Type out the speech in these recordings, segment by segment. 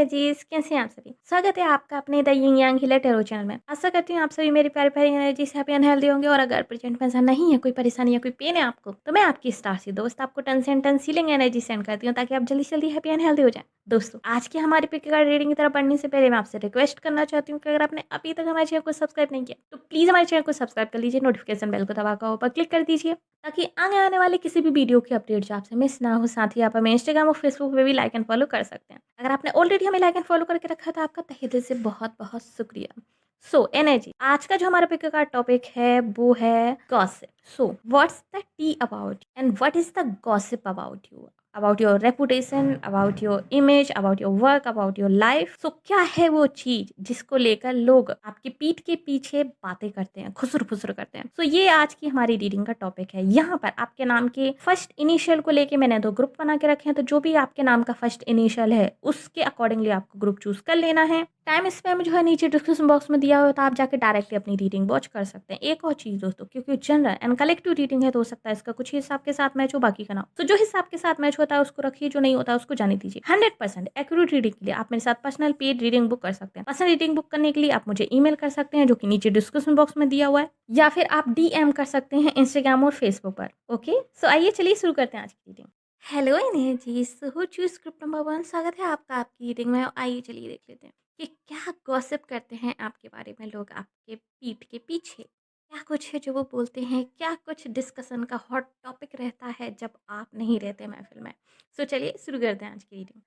Energies, कैसे हैं आप सभी? स्वागत है आपका अपने the Ying Yang healer tarot channel में। आशा करती हूँ आप सभी मेरी प्यारी प्यारी एनर्जीज हैप्पी एंड हेल्दी होंगे। और अगर प्रेजेंट में ऐसा नहीं है, कोई परेशानी या कोई पेन है आपको, तो मैं आपकी स्टार सी दोस्त आपको ton and ton sealing energy send करती हूँ ताकि आप जल्दी से जल्दी हैप्पी एंड हेल्दी हो जाए। दोस्तों, आज की हमारी पिक कार्ड रीडिंग की तरफ बढ़ने से पहले मैं आपसे रिक्वेस्ट करना चाहती हूँ कि अगर आपने अभी तक हमारे चैनल को सब्सक्राइब नहीं किया तो प्लीज हमारे चैनल को सब्सक्राइब कर लीजिए, नोटिफिकेशन बेल को दबाकर ऊपर क्लिक कर दीजिए ताकि आगे आने वाले किसी भी वीडियो की अपडेट जो आपसे मिस ना हो। साथ ही आप हमें इंस्टाग्राम और फेसबुक पे भी लाइक एंड फॉलो कर सकते हैं। अगर आपने ऑलरेडी हमें लाइक एंड फॉलो करके रखा था, आपका तहे दिल से बहुत बहुत शुक्रिया। सो एनर्जी, आज का जो हमारा पिक का टॉपिक है वो है gossip. So what's the tea about and what is the gossip about you, about your reputation, about your image, about your work, about your life. So क्या है वो चीज जिसको लेकर लोग आपकी पीठ के पीछे बातें करते हैं, खुसर फुसर करते हैं। सो ये आज की हमारी रीडिंग का टॉपिक है। यहाँ पर आपके नाम के फर्स्ट इनिशियल को लेके मैंने 2 ग्रुप बना के रखे हैं, तो जो भी आपके नाम का फर्स्ट इनिशियल है उसके अकॉर्डिंगली आपको ग्रुप चूज कर लेना है। टाइम स्पैम जो है नीचे डिस्क्रिप्शन बॉक्स में दिया हुआ है, तो आप जाके डायरेक्टली अपनी रीडिंग वॉच कर सकते हैं। एक और चीज दोस्तों, क्योंकि जनरल एंड कलेक्टिव रीडिंग है तो हो सकता है इसका कुछ हिसाब के साथ मैच हो, बाकी का ना। तो जो हिसाब के साथ मैच होता है उसको रखिए, जो नहीं होता है उसको जाने दीजिए। 100% एक्यूरेट रीडिंग के लिए आप मेरे साथ पर्सनल पेड रीडिंग बुक कर सकते हैं। पर्सनल रीडिंग बुक करने के लिए आप मुझे ईमेल कर सकते हैं, जो कि नीचे डिस्क्रिप्शन बॉक्स में दिया हुआ है, या फिर आप डीएम कर सकते हैं इंस्टाग्राम और फेसबुक पर। ओके, सो आइए चलिए शुरू करते हैं आज की reading. Hello energy, so choose group number 1, स्वागत है आपका आपकी रीडिंग में। आइए चलिए देख लेते हैं कि क्या गॉसिप करते हैं आपके बारे में लोग आपके पीठ के पीछे। क्या कुछ है जो वो बोलते हैं, क्या कुछ डिस्कशन का हॉट टॉपिक रहता है जब आप नहीं रहते महफिल में। सो चलिए शुरू करते हैं आज की रीडिंग।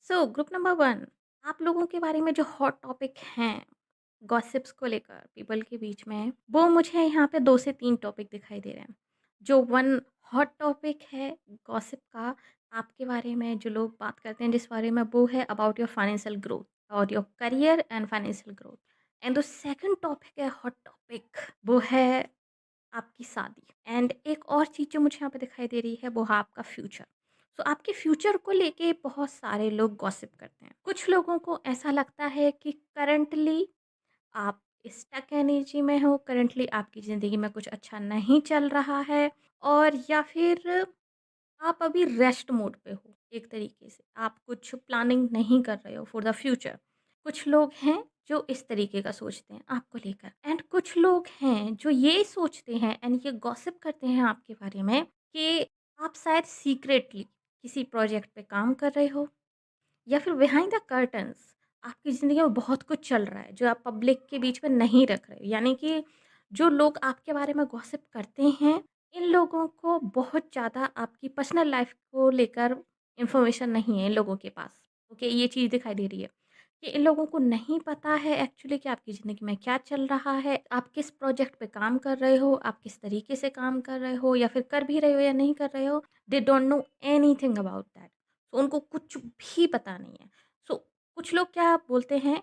सो ग्रुप नंबर 1, आप लोगों के बारे में जो हॉट टॉपिक हैं गॉसिप्स को लेकर पीपल के बीच में, वो मुझे यहाँ पे 2 से 3 टॉपिक दिखाई दे रहे हैं। जो 1 हॉट टॉपिक है गॉसिप का आपके बारे में, जो लोग बात करते हैं जिस बारे में, वो है अबाउट योर फाइनेंशियल ग्रोथ और your career and financial growth. And the second topic है हॉट टॉपिक, वो है आपकी शादी। एंड एक और चीज़ जो मुझे यहाँ पे दिखाई दे रही है वो है आपका फ्यूचर। सो आपके फ्यूचर को लेके बहुत सारे लोग गॉसिप करते हैं। कुछ लोगों को ऐसा लगता है कि करंटली आप स्टक एनर्जी में हो, करंटली आपकी ज़िंदगी में कुछ अच्छा नहीं चल रहा है, और या फिर आप अभी रेस्ट मोड पे हो। एक तरीके से आप कुछ प्लानिंग नहीं कर रहे हो फॉर द फ्यूचर। कुछ लोग हैं जो इस तरीके का सोचते हैं आपको लेकर, एंड कुछ लोग हैं जो ये सोचते हैं एंड ये गॉसिप करते हैं आपके बारे में कि आप शायद सीक्रेटली किसी प्रोजेक्ट पे काम कर रहे हो, या फिर बिहाइंड द कर्टन्स आपकी ज़िंदगी में बहुत कुछ चल रहा है जो आप पब्लिक के बीच में नहीं रख रहे हो। यानी कि जो लोग आपके बारे में गॉसिप करते हैं, इन लोगों को बहुत ज़्यादा आपकी पर्सनल लाइफ को लेकर इंफॉर्मेशन नहीं है इन लोगों के पास। ओके, ये चीज़ दिखाई दे रही है कि इन लोगों को नहीं पता है एक्चुअली कि आपकी ज़िंदगी में क्या चल रहा है, आप किस प्रोजेक्ट पे काम कर रहे हो, आप किस तरीके से काम कर रहे हो, या फिर कर भी रहे हो या नहीं कर रहे हो। They don't know anything about that. तो उनको कुछ भी पता नहीं है। सो कुछ लोग क्या बोलते हैं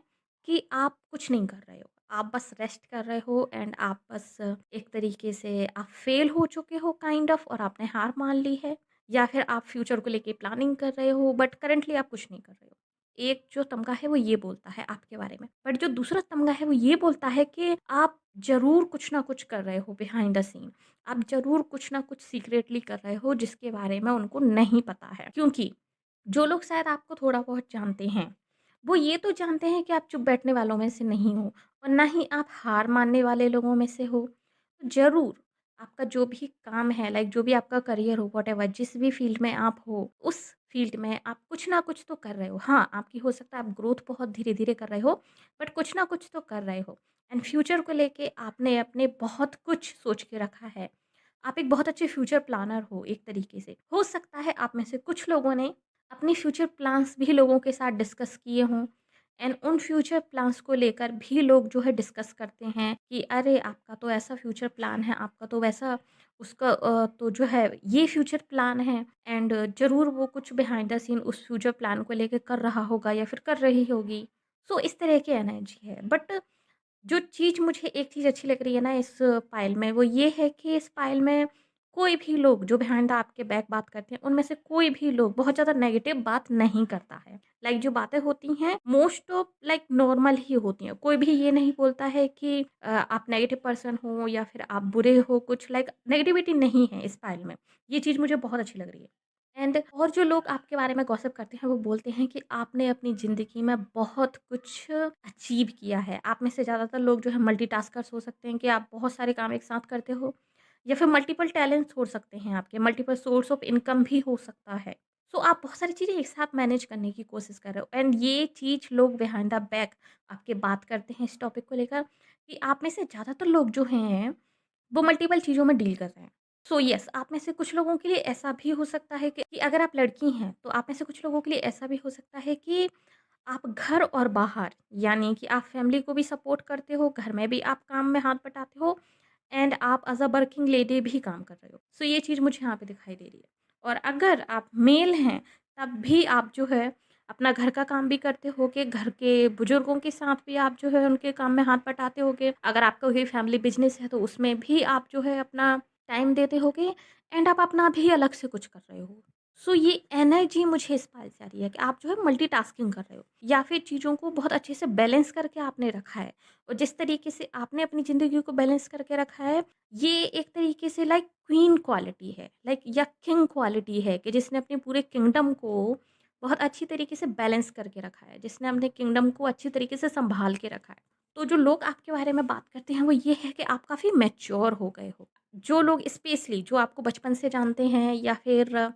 कि आप कुछ नहीं कर रहे हो, आप बस रेस्ट कर रहे हो, एंड आप बस एक तरीके से आप फेल हो चुके हो काइंड ऑफ, और आपने हार मान ली है, या फिर आप फ्यूचर को लेके प्लानिंग कर रहे हो बट करंटली आप कुछ नहीं कर रहे हो। एक जो तमगा है वो ये बोलता है आपके बारे में, बट जो दूसरा तमगा है वो ये बोलता है कि आप ज़रूर कुछ ना कुछ कर रहे हो बिहाइंड द सीन। आप ज़रूर कुछ ना कुछ सीक्रेटली कर रहे हो जिसके बारे में उनको नहीं पता है। क्योंकि जो लोग शायद आपको थोड़ा बहुत जानते हैं, वो ये तो जानते हैं कि आप चुप बैठने वालों में से नहीं हो, और ना ही आप हार मानने वाले लोगों में से हो। तो ज़रूर आपका जो भी काम है, लाइक जो भी आपका करियर हो, व्हाटएवर जिस भी फ़ील्ड में आप हो, उस फ़ील्ड में आप कुछ ना कुछ तो कर रहे हो। हाँ, आपकी हो सकता है आप ग्रोथ बहुत धीरे-धीरे कर रहे हो, बट कुछ ना कुछ तो कर रहे हो। एंड फ्यूचर को लेके आपने अपने बहुत कुछ सोच के रखा है। आप एक बहुत अच्छे फ्यूचर प्लानर हो एक तरीके से। हो सकता है आप में से कुछ लोगों ने अपनी फ्यूचर प्लान्स भी लोगों के साथ डिस्कस किए हों, एंड उन फ्यूचर प्लान्स को लेकर भी लोग जो है डिस्कस करते हैं कि अरे आपका तो ऐसा फ्यूचर प्लान है, आपका तो वैसा, उसका तो जो है ये फ्यूचर प्लान है, एंड ज़रूर वो कुछ बिहाइंड द सीन उस फ्यूचर प्लान को लेके कर रहा होगा या फिर कर रही होगी। सो इस तरह की एनर्जी है। बट जो चीज़ मुझे एक चीज़ अच्छी लग रही है ना इस पाइल में, वो ये है कि इस पाइल में कोई भी लोग जो बिहाइंड द आपके बैक बात करते हैं, उनमें से कोई भी लोग बहुत ज़्यादा नेगेटिव बात नहीं करता है। लाइक जो बातें होती हैं मोस्ट ऑफ लाइक नॉर्मल ही होती हैं। कोई भी ये नहीं बोलता है कि आप नेगेटिव पर्सन हो या फिर आप बुरे हो, कुछ लाइक नेगेटिविटी नहीं है इस पाइल में। ये चीज़ मुझे बहुत अच्छी लग रही है। एंड और जो लोग आपके बारे में गॉसिप करते हैं वो बोलते हैं कि आपने अपनी ज़िंदगी में बहुत कुछ अचीव किया है। आप में से ज़्यादातर लोग जो है मल्टीटास्कर्स हो सकते हैं कि आप बहुत सारे काम एक साथ करते हो या फिर मल्टीपल टैलेंट्स हो सकते हैं आपके, मल्टीपल सोर्स ऑफ इनकम भी हो सकता है। सो आप बहुत सारी चीज़ें एक साथ मैनेज करने की कोशिश कर रहे हो एंड ये चीज़ लोग बिहाइंड द बैक आपके बात करते हैं इस टॉपिक को लेकर कि आप में से ज़्यादातर लोग जो हैं वो मल्टीपल चीज़ों में डील कर रहे हैं। सो येस, आप में से कुछ लोगों के लिए ऐसा भी हो सकता है कि अगर आप लड़की हैं, तो आप में से कुछ लोगों के लिए ऐसा भी हो सकता है कि आप घर और बाहर यानी कि आप फैमिली को भी सपोर्ट करते हो, घर में भी आप काम में हाथ बटाते हो एंड आप एज़ अ वर्किंग लेडी भी काम कर रहे हो। सो ये चीज़ मुझे यहाँ पे दिखाई दे रही है। और अगर आप मेल हैं, तब भी आप जो है अपना घर का काम भी करते होगे, घर के बुजुर्गों के साथ भी आप जो है उनके काम में हाथ बटाते होगे। अगर आपका कोई फैमिली बिज़नेस है, तो उसमें भी आप जो है अपना टाइम देते होगे एंड आप अपना भी अलग से कुछ कर रहे हो। सो ये एनर्जी मुझे इस बात से आ रही है कि आप जो है मल्टीटास्किंग कर रहे हो या फिर चीज़ों को बहुत अच्छे से बैलेंस करके आपने रखा है। और जिस तरीके से आपने अपनी ज़िंदगी को बैलेंस करके रखा है, ये एक तरीके से लाइक क्वीन क्वालिटी है, लाइक या किंग क्वालिटी है कि जिसने अपने पूरे किंगडम को बहुत अच्छी तरीके से बैलेंस करके रखा है, जिसने अपने किंगडम को अच्छी तरीके से सँभाल के रखा है। तो जो लोग आपके बारे में बात करते हैं, वो ये है कि आप काफ़ी मैच्योर हो गए हो। जो लोग स्पेशली जो आपको बचपन से जानते हैं या फिर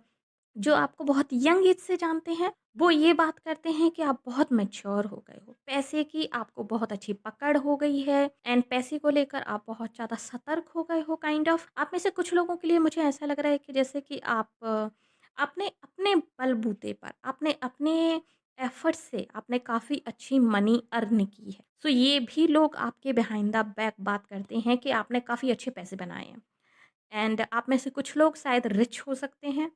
जो आपको बहुत यंग एज से जानते हैं, वो ये बात करते हैं कि आप बहुत मैच्योर हो गए हो। पैसे की आपको बहुत अच्छी पकड़ हो गई है एंड पैसे को लेकर आप बहुत ज़्यादा सतर्क हो गए हो काइंड ऑफ। आप में से कुछ लोगों के लिए मुझे ऐसा लग रहा है कि जैसे कि आप आपने अपने बलबूते पर, आपने अपने एफर्ट से आपने काफ़ी अच्छी मनी अर्न की है। सो ये भी लोग आपके बिहाइंड द बैक बात करते हैं कि आपने काफ़ी अच्छे पैसे बनाए हैं। एंड आप में से कुछ लोग शायद रिच हो सकते हैं।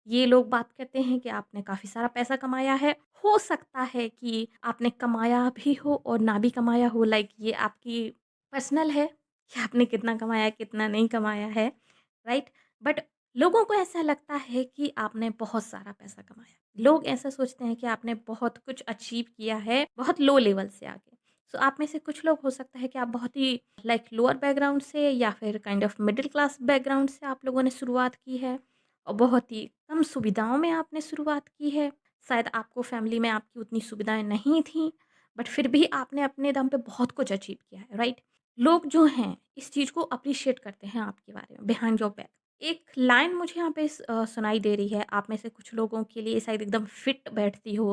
ये लोग बात करते हैं कि आपने काफ़ी सारा पैसा कमाया है। हो सकता है कि आपने कमाया भी हो और ना भी कमाया हो, लाइक ये आपकी पर्सनल है कि आपने कितना कमाया, कितना नहीं कमाया है, राइट? बट लोगों को ऐसा लगता है कि आपने बहुत सारा पैसा कमाया। लोग ऐसा सोचते हैं कि आपने बहुत कुछ अचीव किया है, बहुत लो लेवल से आके। सो आप में से कुछ लोग हो सकता है कि आप बहुत ही लाइक लोअर बैकग्राउंड से या फिर kind of middle class background से आप लोगों ने शुरुआत की है और बहुत ही कम सुविधाओं में आपने शुरुआत की है। शायद आपको फैमिली में आपकी उतनी सुविधाएँ नहीं थीं, बट फिर भी आपने अपने दम पे बहुत कुछ अचीव किया है, राइट? लोग जो हैं, इस चीज़ को अप्रिशिएट करते हैं आपके बारे में बिहाइंड योर बैक। एक लाइन मुझे यहाँ पे सुनाई दे रही है, आप में से कुछ लोगों के लिए शायद एकदम फिट बैठती हो।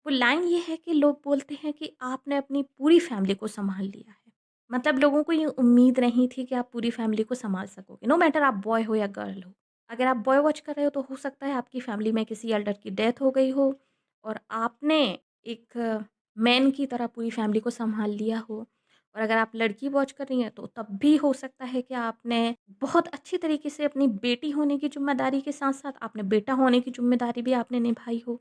वो लाइन ये है कि लोग बोलते हैं कि आपने अपनी पूरी फैमिली को सँभाल लिया है। मतलब लोगों को ये उम्मीद नहीं थी कि आप पूरी फैमिली को सँभाल सकोगे, नो मैटर आप बॉय हो या गर्ल हो। अगर आप बॉय वॉच कर रहे हो तो हो सकता है आपकी फैमिली में किसी एल्डर की डेथ हो गई हो और आपने एक मैन की तरह पूरी फैमिली को सँभाल लिया हो। और अगर आप लड़की वॉच कर रही हैं तो तब भी हो सकता है कि आपने बहुत अच्छी तरीके से अपनी बेटी होने की ज़िम्मेदारी के साथ-साथ आपने बेटा होने की ज़िम्मेदारी भी आपने निभाई हो।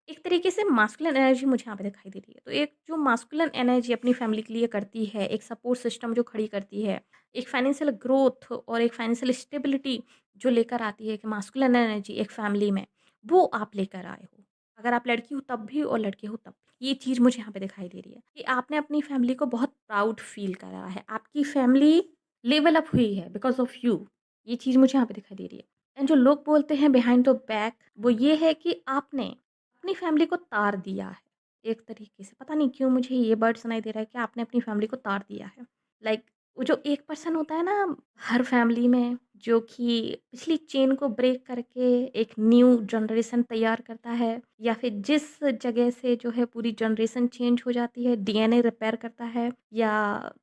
एक तरीके से मास्कुलिन एनर्जी मुझे यहाँ पे दिखाई दे रही है। तो एक जो मास्कुलिन एनर्जी अपनी फैमिली के लिए करती है, एक सपोर्ट सिस्टम जो खड़ी करती है, एक फाइनेंशियल ग्रोथ और एक फाइनेंशियल स्टेबिलिटी जो लेकर आती है, एक मास्कुलिन एनर्जी एक फैमिली में, वो आप लेकर आए हो। अगर आप लड़की हो तब भी और लड़के हो तब भी। ये चीज़ मुझे यहाँ पे दिखाई दे रही है कि आपने अपनी फैमिली को बहुत प्राउड फ़ील करा है। आपकी फैमिली लेवल अप हुई है बिकॉज़ ऑफ यू। ये चीज़ मुझे यहाँ पे दिखाई दे रही है। एंड जो लोग बोलते हैं बिहाइंड द बैक, वो ये है कि आपने अपनी फैमिली को तार दिया है, एक तरीके से। पता नहीं क्यों मुझे ये वर्ड सुनाई दे रहा है कि आपने अपनी फैमिली को तार दिया है। लाइक वो जो एक पर्सन होता है ना हर फैमिली में, जो कि पिछली चेन को ब्रेक करके एक न्यू जनरेशन तैयार करता है या फिर जिस जगह से जो है पूरी जनरेशन चेंज हो जाती है, डीएनए रिपेयर करता है या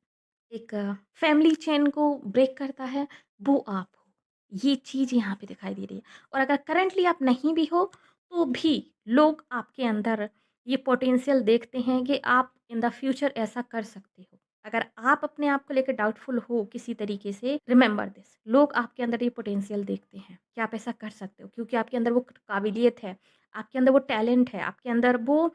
एक फैमिली चेन को ब्रेक करता है, वो आप हो। ये चीज़ यहाँ पे दिखाई दे रही है और अगर करंटली आप नहीं भी हो, तो भी लोग आपके अंदर ये पोटेंशियल देखते हैं कि आप इन द फ्यूचर ऐसा कर सकते हो। अगर आप अपने आप को लेकर डाउटफुल हो किसी तरीके से, रिमेंबर दिस, लोग आपके अंदर ये पोटेंशियल देखते हैं कि आप ऐसा कर सकते हो क्योंकि आपके अंदर वो काबिलियत है, आपके अंदर वो टैलेंट है, आपके अंदर वो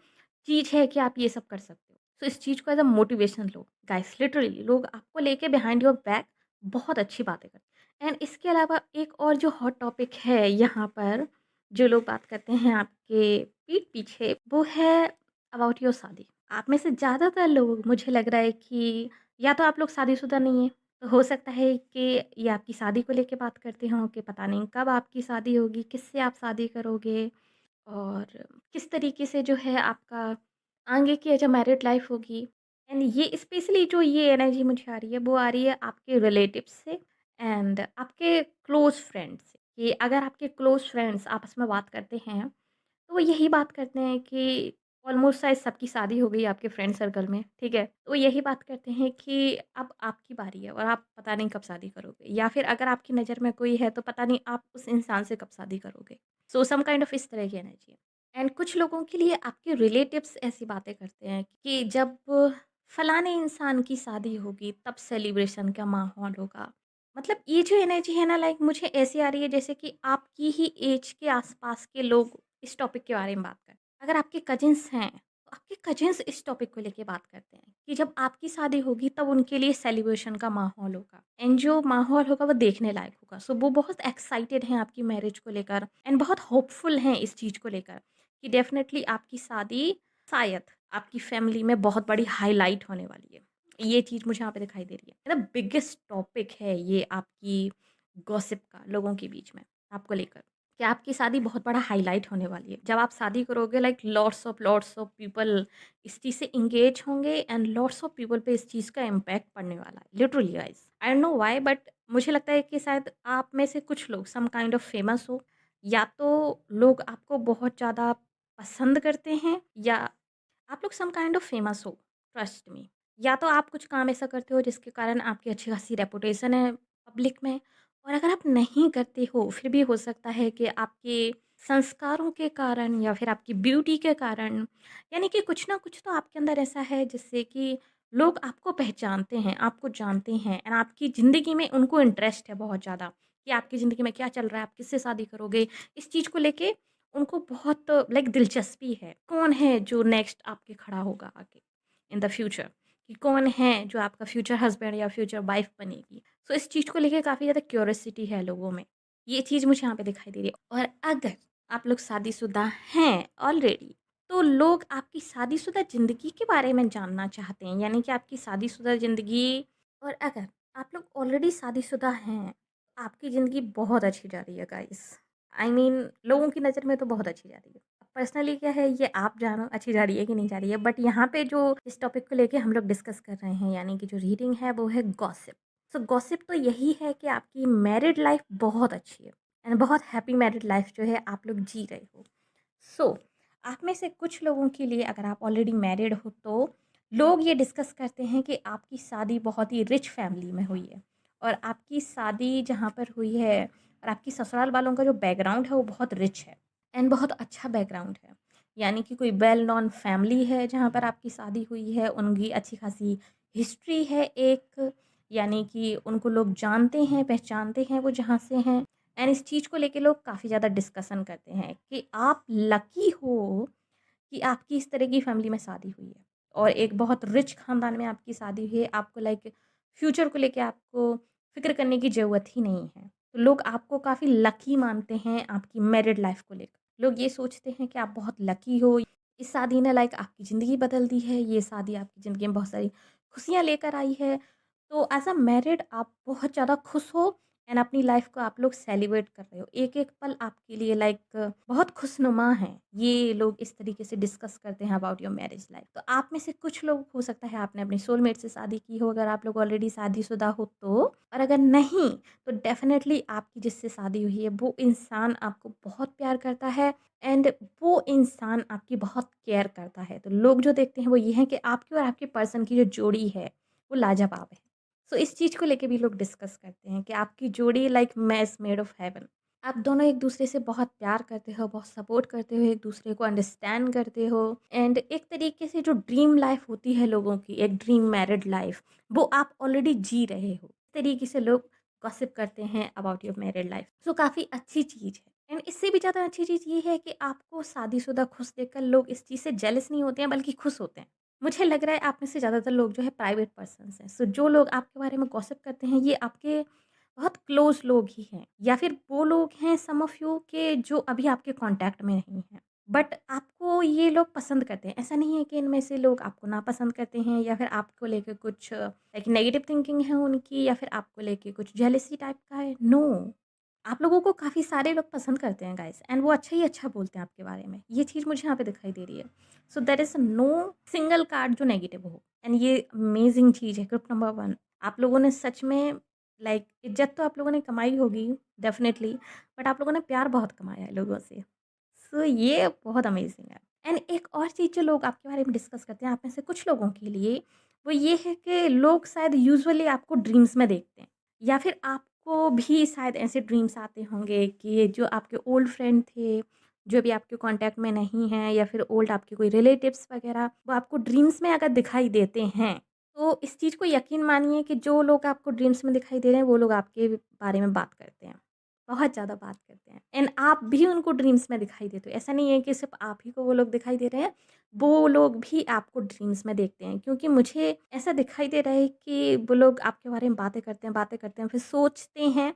चीज़ है कि आप ये सब कर सकते हो। तो इस चीज़ को as a motivation low. Guys literally लोग आपको लेके बिहाइंड योर बैक बहुत अच्छी बातें करते हैं। एंड इसके अलावा एक और जो हॉट टॉपिक है यहाँ पर, जो लोग बात करते हैं आपके पीठ पीछे, वो है अबाउट योर शादी। आप में से ज़्यादातर लोग मुझे लग रहा है कि या तो आप लोग शादीशुदा नहीं हैं, तो हो सकता है कि ये आपकी शादी को लेके बात करते हों कि पता नहीं कब आपकी शादी होगी, किससे आप शादी करोगे और किस तरीके से जो है आपका आगे की जो मैरिड लाइफ होगी। एंड ये स्पेशली जो ये एनर्जी मुझे आ रही है, वो आ रही है आपके रिलेटिव्स से एंड आपके क्लोज़ फ्रेंड्स से, कि अगर आपके क्लोज़ फ्रेंड्स आपस में बात करते हैं तो वो यही बात करते हैं कि ऑलमोस्ट शायद सबकी शादी हो गई आपके फ्रेंड सर्कल में, ठीक है? तो वो यही बात करते हैं कि अब आपकी बारी है और आप पता नहीं कब शादी करोगे, या फिर अगर आपकी नज़र में कोई है तो पता नहीं आप उस इंसान से कब शादी करोगे। सो सम काइंड ऑफ इस तरह की एनर्जी है। एंड कुछ लोगों के लिए आपके रिलेटिव्स ऐसी बातें करते हैं कि जब फलाने इंसान की शादी होगी तब सेलिब्रेशन का माहौल होगा। मतलब ये जो एनर्जी है ना, लाइक मुझे ऐसी आ रही है जैसे कि आपकी ही एज के आसपास के लोग इस टॉपिक के बारे में बात करें। अगर आपके कजिन्स हैं, तो आपके कजिन्स इस टॉपिक को लेके बात करते हैं कि जब आपकी शादी होगी तब उनके लिए सेलिब्रेशन का माहौल होगा एंड जो माहौल होगा वो देखने लायक होगा। सो वो बहुत एक्साइटेड हैं आपकी मैरिज को लेकर एंड बहुत होपफुल हैं इस चीज़ को लेकर कि डेफ़िनेटली आपकी शादी शायद आपकी फैमिली में बहुत बड़ी हाइलाइट होने वाली है। ये चीज़ मुझे यहाँ पे दिखाई दे रही है। मतलब बिगेस्ट टॉपिक है ये आपकी गॉसिप का लोगों के बीच में आपको लेकर। कि आपकी शादी बहुत बड़ा हाइलाइट होने वाली है। जब आप शादी करोगे लाइक लॉट्स ऑफ पीपल इस चीज़ से एंगेज होंगे एंड लॉट्स ऑफ पीपल पे इस चीज़ का इम्पैक्ट पड़ने वाला है। Literally guys, I don't know why but मुझे लगता है कि शायद आप में से कुछ लोग सम काइंड ऑफ फेमस हो, या तो लोग आपको बहुत ज़्यादा पसंद करते हैं, या आप लोग सम काइंड ऑफ फेमस हो, ट्रस्ट मी। या तो आप कुछ काम ऐसा करते हो जिसके कारण आपकी अच्छी खासी रेपुटेशन है पब्लिक में, और अगर आप नहीं करते हो फिर भी हो सकता है कि आपके संस्कारों के कारण या फिर आपकी ब्यूटी के कारण, यानी कि कुछ ना कुछ तो आपके अंदर ऐसा है जिससे कि लोग आपको पहचानते हैं, आपको जानते हैं एंड आपकी ज़िंदगी में उनको इंटरेस्ट है बहुत ज़्यादा कि आपकी ज़िंदगी में क्या चल रहा है, आप किससे शादी करोगे। इस चीज़ को लेके उनको बहुत लाइक दिलचस्पी है, कौन है जो नेक्स्ट आपके खड़ा होगा आगे इन द फ्यूचर, कि कौन है जो आपका फ्यूचर हस्बैंड या फ्यूचर वाइफ बनेगी। सो इस चीज़ को लेके काफ़ी ज़्यादा क्यूरियोसिटी है लोगों में। ये चीज़ मुझे यहाँ पे दिखाई दे रही है। और अगर आप लोग शादीशुदा हैं ऑलरेडी, तो लोग आपकी शादीशुदा ज़िंदगी के बारे में जानना चाहते हैं, यानी कि आपकी शादीशुदा ज़िंदगी। और अगर आप लोग ऑलरेडी शादीशुदा हैं, आपकी ज़िंदगी बहुत अच्छी जा रही है गाइस। आई मीन लोगों की नज़र में तो बहुत अच्छी जा रही है। पर्सनली क्या है ये आप जानो अच्छी जा रही है कि नहीं जा रही है, बट यहाँ पे जो इस टॉपिक को लेके हम लोग डिस्कस कर रहे हैं, यानी कि जो रीडिंग है वो है गॉसिप। सो गॉसिप तो यही है कि आपकी मैरिड लाइफ बहुत अच्छी है एंड बहुत हैप्पी मैरिड लाइफ जो है आप लोग जी रहे हो। सो आप में से कुछ लोगों के लिए अगर आप ऑलरेडी मैरिड हो तो लोग ये डिस्कस करते हैं कि आपकी शादी बहुत ही रिच फैमिली में हुई है, और आपकी शादी जहाँ पर हुई है और आपकी ससुराल वालों का जो बैकग्राउंड है वो बहुत रिच है एंड बहुत अच्छा बैकग्राउंड है। यानी कि कोई वेल नोन फैमिली है जहाँ पर आपकी शादी हुई है, उनकी अच्छी खासी हिस्ट्री है एक, यानी कि उनको लोग जानते हैं, पहचानते हैं वो जहाँ से हैं। एंड इस चीज़ को लेके लोग काफ़ी ज़्यादा डिस्कशन करते हैं कि आप लकी हो कि आपकी इस तरह की फैमिली में शादी हुई है और एक बहुत रिच खानदान में आपकी शादी हुई है। आपको लाइक फ्यूचर को लेके आपको फ़िक्र करने की ज़रूरत ही नहीं है। तो लोग आपको काफ़ी लकी मानते हैं आपकी मैरिड लाइफ़ को लेकर। लोग ये सोचते हैं कि आप बहुत लकी हो, इस शादी ने लाइक आपकी ज़िंदगी बदल दी है, ये शादी आपकी ज़िंदगी में बहुत सारी खुशियाँ लेकर आई है। तो एज़ अ मैरिड आप बहुत ज़्यादा खुश हो एंड अपनी लाइफ को आप लोग सेलिब्रेट कर रहे हो। एक-एक पल आपके लिए लाइक बहुत खुशनुमा है। ये लोग इस तरीके से डिस्कस करते हैं अबाउट योर मैरिज लाइफ। तो आप में से कुछ लोग हो सकता है आपने अपने सोलमेट से शादी की हो, अगर आप लोग ऑलरेडी शादीशुदा हो तो। और अगर नहीं, तो डेफ़िनेटली आपकी जिससे शादी हुई है वो इंसान आपको बहुत प्यार करता है एंड वो इंसान आपकी बहुत केयर करता है। तो लोग जो देखते हैं वो ये है कि आपकी और आपके पर्सन की जो जोड़ी है, वो लाजवाब है। सो इस चीज़ को लेके भी लोग डिस्कस करते हैं कि आपकी जोड़ी like match made of haven. आप दोनों एक दूसरे से बहुत प्यार करते हो, बहुत सपोर्ट करते हो, एक दूसरे को अंडरस्टैंड करते हो एंड एक तरीके से जो ड्रीम लाइफ होती है लोगों की, एक ड्रीम मैरिड लाइफ, वो आप ऑलरेडी जी रहे हो। इस तरीके से लोग गॉसिप करते हैं अबाउट योर मैरिड लाइफ। सो काफ़ी अच्छी चीज़ है एंड इससे भी ज़्यादा अच्छी चीज़ ये है कि आपको शादीशुदा खुश देखकर लोग इस चीज़ से जेलस नहीं होते हैं बल्कि खुश होते हैं। मुझे लग रहा है आप में से ज़्यादातर लोग जो है प्राइवेट पर्सन्स हैं। सो जो लोग आपके बारे में गॉसिप करते हैं ये आपके बहुत क्लोज़ लोग ही हैं, या फिर वो लोग हैं सम ऑफ यू के जो अभी आपके कॉन्टैक्ट में नहीं हैं। बट आपको ये लोग पसंद करते हैं। ऐसा नहीं है कि इनमें से लोग आपको नापसंद करते हैं या फिर आपको लेके कुछ लाइक नेगेटिव थिंकिंग है उनकी या फिर आपको लेके कुछ जेलसी टाइप का है, नो। आप लोगों को काफ़ी सारे लोग पसंद करते हैं गाइस, एंड वो अच्छा ही अच्छा बोलते हैं आपके बारे में। ये चीज़ मुझे यहाँ पे दिखाई दे रही है। So there is no single card जो नेगेटिव हो, एंड ये अमेजिंग चीज़ है। ग्रुप नंबर 1, आप लोगों ने सच में लाइक इज़्ज़त तो आप लोगों ने कमाई होगी डेफ़िनेटली, बट आप लोगों ने प्यार बहुत कमाया है लोगों से। सो ये बहुत अमेजिंग है। एंड एक और चीज़ जो लोग आपके बारे में डिस्कस करते हैं आप में से कुछ लोगों के लिए, वो ये है कि लोग शायद यूजुअली आपको ड्रीम्स में देखते हैं, या फिर आपको भी शायद ऐसे ड्रीम्स आते होंगे कि जो आपके ओल्ड फ्रेंड थे, जो अभी आपके कांटेक्ट में नहीं हैं, या फिर ओल्ड आपके कोई रिलेटिव्स वगैरह, वो आपको ड्रीम्स में अगर दिखाई देते हैं, तो इस चीज़ को यकीन मानिए कि जो लोग आपको ड्रीम्स में दिखाई दे रहे हैं वो लोग आपके बारे में बात करते हैं। बहुत ज़्यादा बात करते हैं, एंड आप भी उनको ड्रीम्स में दिखाई देते हो। ऐसा नहीं है कि सिर्फ़ आप ही को वो लोग दिखाई दे रहे हैं, वो लोग भी आपको ड्रीम्स में देखते हैं। क्योंकि मुझे ऐसा दिखाई दे रहा है कि वो लोग आपके बारे में बातें करते हैं, फिर सोचते हैं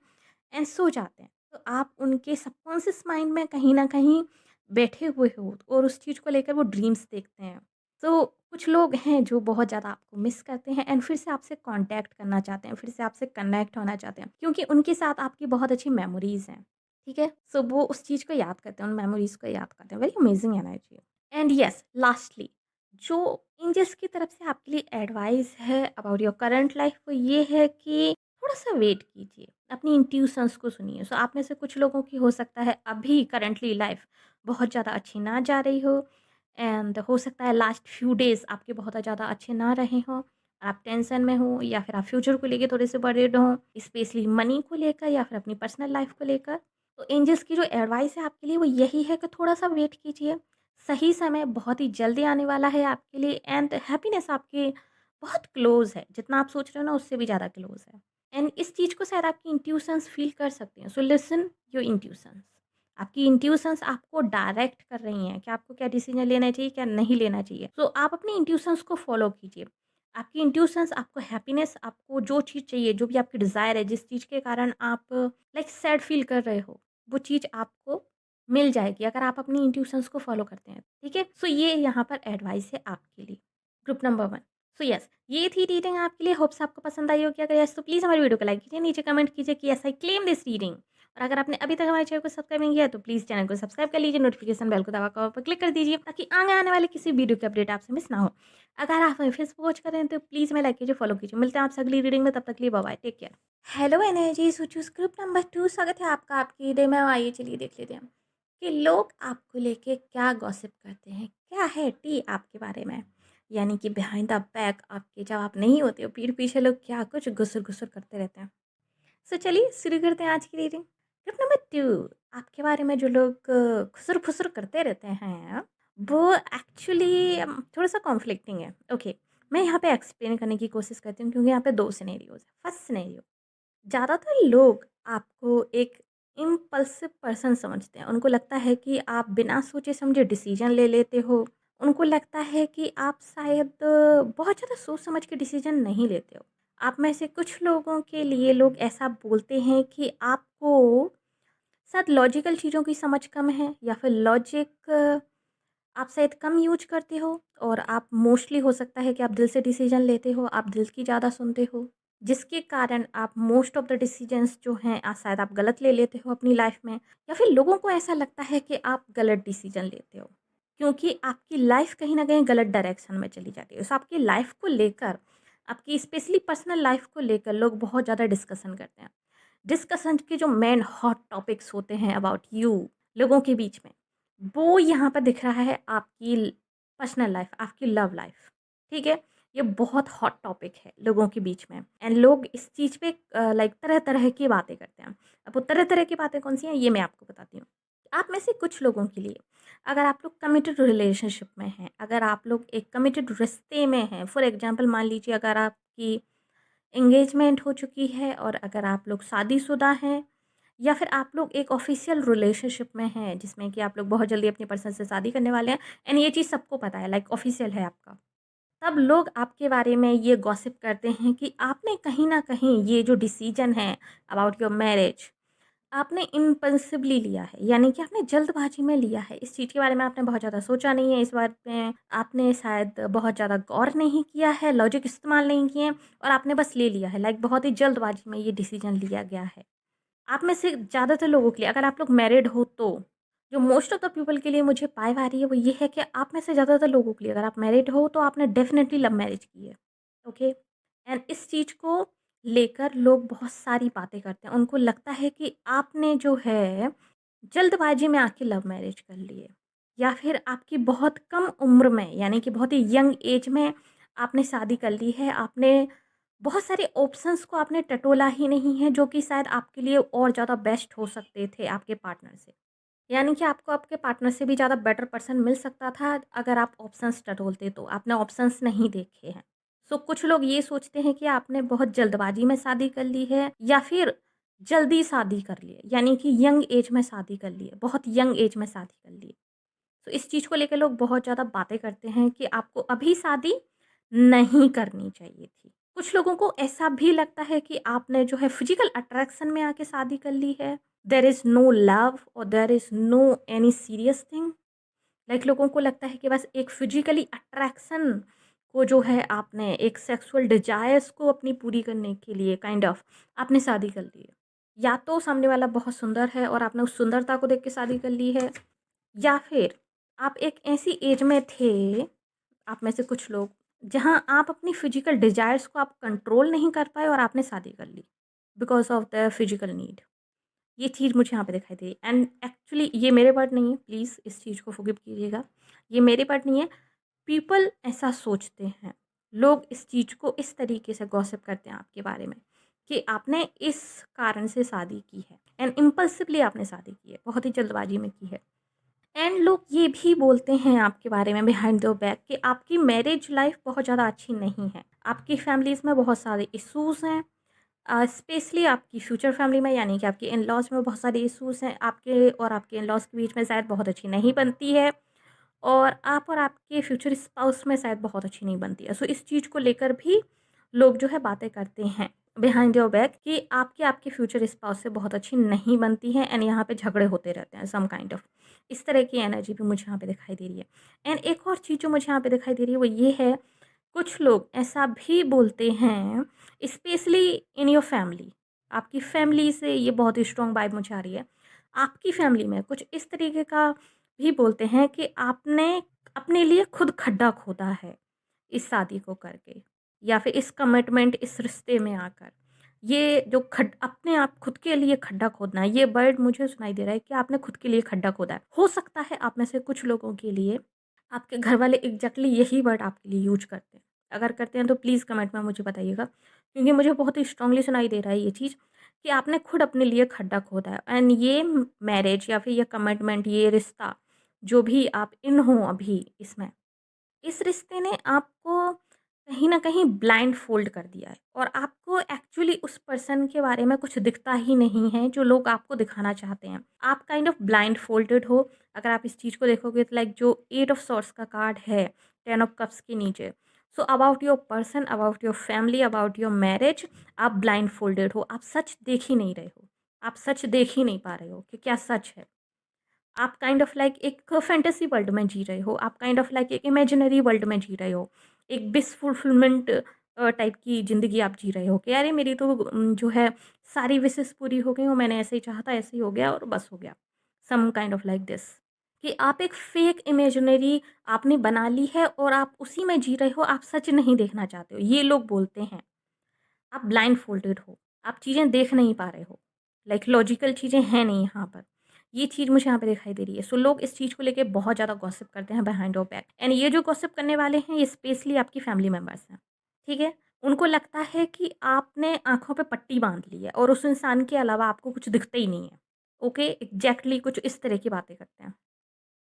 एंड सो जाते हैं। तो आप उनके सबकॉन्शियस माइंड में कहीं न कहीं बैठे हुए हो और उस चीज़ को लेकर वो ड्रीम्स देखते हैं। तो कुछ लोग हैं जो बहुत ज़्यादा आपको मिस करते हैं एंड फिर से आपसे कांटेक्ट करना चाहते हैं, फिर से आपसे कनेक्ट होना चाहते हैं, क्योंकि उनके साथ आपकी बहुत अच्छी मेमोरीज़ हैं, ठीक है? सो वो उस चीज़ को याद करते हैं, उन मेमोरीज़ को याद करते हैं। Very amazing energy. And yes, lastly जो एंजल्स की तरफ से आपके लिए एडवाइस है अबाउट योर करंट लाइफ, वो ये है कि थोड़ा-सा वेट कीजिए, अपनी इंट्यूशंस को सुनिए। सो आप में से कुछ लोगों की हो सकता है अभी करंटली लाइफ बहुत ज़्यादा अच्छी ना जा रही हो, एंड हो सकता है लास्ट फ्यू डेज़ आपके बहुत ज़्यादा अच्छे ना रहे हों, आप टेंशन में हो या फिर आप फ्यूचर को लेके थोड़े से वरीड हों, स्पेशली मनी को लेकर या फिर अपनी पर्सनल लाइफ को लेकर। तो एंजल्स की जो एडवाइस है आपके लिए वो यही है कि थोड़ा-सा वेट कीजिए। सही समय बहुत ही जल्दी आने वाला है आपके लिए, एंड हैप्पीनेस आपके बहुत क्लोज़ है। जितना आप सोच रहे हो ना उससे भी ज़्यादा क्लोज़ है। एंड इस चीज़ को शायद आपकी इंट्यूशंस फ़ील कर सकती हैं। So listen your intuitions. आपकी इंट्यूशंस आपको डायरेक्ट कर रही हैं कि आपको क्या डिसीजन लेना चाहिए, क्या नहीं लेना चाहिए। सो आप अपनी इंट्यूशंस को फ़ॉलो कीजिए। आपकी इंट्यूशंस आपको हैप्पीनेस, आपको जो चीज़ चाहिए, जो भी आपकी डिज़ायर है, जिस चीज़ के कारण आप लाइक सैड फ़ील कर रहे हो, वो चीज़ आपको मिल जाएगी अगर आप अपनी इंट्यूशंस को फ़ॉलो करते हैं, ठीक है? सो ये यहाँ पर एडवाइस है आपके लिए। Group number 1। सो यस, ये थी रीडिंग आपके लिए। होप्स आपको पसंद आई होगी। अगर यस तो प्लीज़ हमारी वीडियो को लाइक कीजिए, नीचे कमेंट कीजिए कि yes I claim this reading. और अगर आपने अभी तक हमारे चैनल को सब्सक्राइब नहीं किया है तो प्लीज़ चैनल को सब्सक्राइब कर लीजिए, नोटिफिकेशन बेल को दबाकर ऑल पर क्लिक कर दीजिए ताकि आगे आने वाले किसी वीडियो की अपडेट आपसे मिस ना हो। अगर आप हमें फेसबुक वॉच कर रहे हैं तो प्लीज़ हमें लाइक कीजिए, फॉलो कीजिए। मिलते हैं आपसे अगली रीडिंग में, तब तक के लिए bye bye, take care. Hello energy, so choose group number 2, स्वागत है आपका आपकी डे में। आइए चलिए देख लेते हैं कि लोग आपको लेके क्या गॉसिप करते हैं, क्या है टी आपके बारे में। यानी कि बिहाइंड द बैक आपके जब आप नहीं होते हो, पीठ पीछे लोग क्या कुछ गुसर-गुसर करते रहते हैं। सो चलिए शुरू करते हैं आज की रीडिंग। टिप नंबर 2, आपके बारे में जो लोग खुसर-फुसर करते रहते हैं, वो एक्चुअली थोड़ा-सा कॉन्फ्लिक्टिंग है। ओके, मैं यहाँ पे एक्सप्लेन करने की कोशिश करती हूँ क्योंकि यहाँ पे 2 सिनेरियोज़ हैं। फर्स्ट सिनेरियो, ज़्यादातर लोग आपको एक इम्पल्सिव पर्सन समझते हैं। उनको लगता है कि आप बिना सोचे-समझे डिसीज़न ले लेते हो। उनको लगता है कि आप शायद बहुत ज़्यादा सोच समझ के डिसीज़न नहीं लेते हो। आप में से कुछ लोगों के लिए लोग ऐसा बोलते हैं कि आपको शायद लॉजिकल चीज़ों की समझ कम है, या फिर लॉजिक आप शायद कम यूज़ करते हो, और आप मोस्टली हो सकता है कि आप दिल से डिसीज़न लेते हो, आप दिल की ज़्यादा सुनते हो। जिसके कारण आप मोस्ट ऑफ़ द डिसीज़न्स जो हैं शायद आप गलत ले लेते हो अपनी लाइफ़ में, या फिर लोगों को ऐसा लगता है कि आप गलत डिसीज़न लेते हो। क्योंकि आपकी लाइफ़ कहीं न कहीं गलत डायरेक्शन में चली जाती है। सो आपकी लाइफ़ को लेकर, आपकी स्पेशली पर्सनल लाइफ़ को लेकर लोग बहुत ज़्यादा डिस्कशन करते हैं। डिस्कशन के जो मेन हॉट टॉपिक्स होते हैं अबाउट यू लोगों के बीच में, वो यहाँ पर दिख रहा है आपकी पर्सनल लाइफ, आपकी लव लाइफ, ठीक है? ये बहुत हॉट टॉपिक है लोगों के बीच में, एंड लोग इस चीज़ पे लाइक तरह तरह की बातें करते हैं। अब वो तरह तरह की बातें कौन सी हैं ये मैं आपको बताती हूँ। आप में से कुछ लोगों के लिए, अगर आप लोग कमिटेड रिलेशनशिप में हैं, अगर आप लोग एक कमिटेड रिश्ते में हैं, फॉर एग्जांपल मान लीजिए अगर आपकी एंगेजमेंट हो चुकी है, और अगर आप लोग शादीशुदा हैं, या फिर आप लोग एक ऑफिशियल रिलेशनशिप में हैं जिसमें कि आप लोग बहुत जल्दी अपनी पर्सन से शादी करने वाले हैं, एंड ये चीज़ सबको पता है, लाइक ऑफिशियल है आपका। तब लोग आपके बारे में ये गॉसिप करते हैं कि आपने कहीं न कहीं ये जो डिसीजन है अबाउट योर मैरिज, आपने इम्पल्सिवली लिया है, यानी कि आपने जल्दबाजी में लिया है। इस चीज़ के बारे में आपने बहुत ज़्यादा सोचा नहीं है, इस बात में आपने शायद बहुत ज़्यादा गौर नहीं किया है, लॉजिक इस्तेमाल नहीं किए और आपने बस ले लिया है। लाइक बहुत ही जल्दबाजी में ये डिसीज़न लिया गया है। आप में से ज़्यादातर लोगों के लिए, अगर आप लोग मैरिड हो तो, जो मोस्ट ऑफ द पीपल के लिए मुझे पाई आ रही है वो ये है कि आप में से ज़्यादातर लोगों के लिए, अगर आप मैरिड हो तो आपने डेफ़िनेटली लव मैरिज की है। ओके? एंड इस चीज़ को लेकर लोग बहुत सारी बातें करते हैं। उनको लगता है कि आपने जो है जल्दबाजी में आके लव मैरिज कर ली है, या फिर आपकी बहुत कम उम्र में, यानी कि बहुत ही यंग एज में आपने शादी कर ली है। आपने बहुत सारे ऑप्शंस को आपने टटोला ही नहीं है, जो कि शायद आपके लिए और ज़्यादा बेस्ट हो सकते थे आपके पार्टनर से। यानी कि आपको आपके पार्टनर से भी ज़्यादा बेटर पर्सन मिल सकता था अगर आप ऑप्शंस टटोलते तो। आपने ऑप्शंस नहीं देखे हैं। सो कुछ लोग ये सोचते हैं कि आपने बहुत जल्दबाजी में शादी कर ली है, या फिर जल्दी शादी कर ली है, यानी कि यंग एज में शादी कर ली है, बहुत यंग एज में शादी कर ली है। तो इस चीज़ को लेकर लोग बहुत ज़्यादा बातें करते हैं कि आपको अभी शादी नहीं करनी चाहिए थी। कुछ लोगों को ऐसा भी लगता है कि आपने जो है फिजिकल अट्रैक्शन में आके शादी कर ली है। देयर इज़ नो लव और there is no any serious thing. Like लोगों को लगता है कि बस एक फिजिकली अट्रैक्शन को जो है, आपने एक सेक्सुअल डिज़ायर्स को अपनी पूरी करने के लिए काइंड ऑफ आपने शादी कर ली है। या तो सामने वाला बहुत सुंदर है और आपने उस सुंदरता को देख के शादी कर ली है, या फिर आप एक ऐसी एज में थे, आप में से कुछ लोग, जहाँ आप अपनी फिजिकल डिज़ायर्स को आप कंट्रोल नहीं कर पाए और आपने शादी कर ली because of the physical need. ये चीज़ मुझे यहाँ पे दिखाई दी एंड एक्चुअली ये मेरे वर्ड नहीं है, प्लीज़ इस चीज़ को फ़ॉरगिव कीजिएगा। ये मेरे वर्ड नहीं है, पीपल ऐसा सोचते हैं। लोग इस चीज़ को इस तरीके से गॉसिप करते हैं आपके बारे में कि आपने इस कारण से शादी की है एंड इम्पल्सिवली आपने शादी की है, बहुत ही जल्दबाजी में की है। एंड लोग ये भी बोलते हैं आपके बारे में बिहाइंड द बैक कि आपकी मैरिज लाइफ बहुत ज़्यादा अच्छी नहीं है। आपकी फैमिलीज़ में बहुत सारे इश्यूज़ हैं, स्पेशली आपकी फ्यूचर फैमिली में, यानी कि आपके इन-लॉज़ में बहुत सारे इश्यूज़ हैं। आपके और आपके इन-लॉज़ के बीच में शायद बहुत अच्छी नहीं बनती है, और आप और आपके फ्यूचर स्पाउस में शायद बहुत अच्छी नहीं बनती है। सो इस चीज़ को लेकर भी लोग जो है बातें करते हैं बिहाइंड योर बैक कि आपकी आपके फ्यूचर स्पाउस से बहुत अच्छी नहीं बनती है एंड यहाँ पे झगड़े होते रहते हैं सम काइंड ऑफ। इस तरह की एनर्जी भी मुझे यहाँ पे दिखाई दे रही है। एंड एक और चीज़ जो मुझे यहाँ पे दिखाई दे रही है वो ये है, कुछ लोग ऐसा भी बोलते हैं, स्पेशली इन योर फैमिली, आपकी फैमिली से ये बहुत ही स्ट्रॉन्ग वाइब मुझे आ रही है। आपकी फैमिली में कुछ इस तरीके का भी बोलते हैं कि आपने अपने लिए खुद खड्डा खोदा है इस शादी को करके, या फिर इस कमिटमेंट, इस रिश्ते में आकर। ये जो अपने आप खुद के लिए खड्डा खोदना है, ये वर्ड मुझे सुनाई दे रहा है कि आपने खुद के लिए खड्डा खोदा है। हो सकता है आप में से कुछ लोगों के लिए आपके घर वाले एग्जैक्टली यही वर्ड आपके लिए यूज करते हैं। अगर करते हैं तो प्लीज़ कमेंट में मुझे बताइएगा, क्योंकि मुझे बहुत ही स्ट्रांगली सुनाई दे रहा है ये चीज़ कि आपने खुद अपने लिए खड्डा खोदा है। एंड ये मैरिज या फिर ये कमिटमेंट, ये रिश्ता जो भी आप इन हो अभी इसमें, इस रिश्ते ने आपको कहीं न कहीं ब्लाइंड फ़ोल्ड कर दिया है, और आपको एक्चुअली उस पर्सन के बारे में कुछ दिखता ही नहीं है जो लोग आपको दिखाना चाहते हैं। आप काइंड ऑफ ब्लाइंड फ़ोल्डेड हो। अगर आप इस चीज़ को देखोगे तो लाइक जो 8 ऑफ सॉर्ड्स का कार्ड है 10 ऑफ कप्स के नीचे। So about your person, about your family, about your marriage, आप ब्लाइंड फ़ोल्डेड हो। आप सच देख ही नहीं रहे हो। आप सच देख ही नहीं पा रहे हो कि क्या सच है। आप काइंड ऑफ लाइक एक फैंटेसी वर्ल्ड में जी रहे हो, आप काइंड ऑफ लाइक एक इमेजिनरी वर्ल्ड में जी रहे हो, एक विश फुलफिलमेंट टाइप की ज़िंदगी आप जी रहे हो कि अरे मेरी तो जो है सारी विशेस पूरी हो गई और मैंने ऐसे ही चाहा था, ऐसे ही हो गया और बस हो गया। Some kind of like this कि आप एक फेक इमेजिनरी आपने बना ली है और आप उसी में जी रहे हो, आप सच नहीं देखना चाहते हो। ये लोग बोलते हैं आप ब्लाइंड फोल्डेड हो, आप चीज़ें देख नहीं पा रहे हो, लाइक लॉजिकल चीज़ें हैं नहीं यहाँ पर। ये चीज़ मुझे यहाँ पे दिखाई दे रही है। सो लोग इस चीज़ को लेके बहुत ज़्यादा गॉसिप करते हैं बिहाइंड योर बैक, एंड ये जो गॉसिप करने वाले हैं ये स्पेशली आपकी फैमिली मेंबर्स हैं, ठीक है? उनको लगता है कि आपने आँखों पे पट्टी बाँध ली है और उस इंसान के अलावा आपको कुछ दिखता ही नहीं है। ओके? एग्ज़ैक्टली कुछ इस तरह की बातें करते हैं।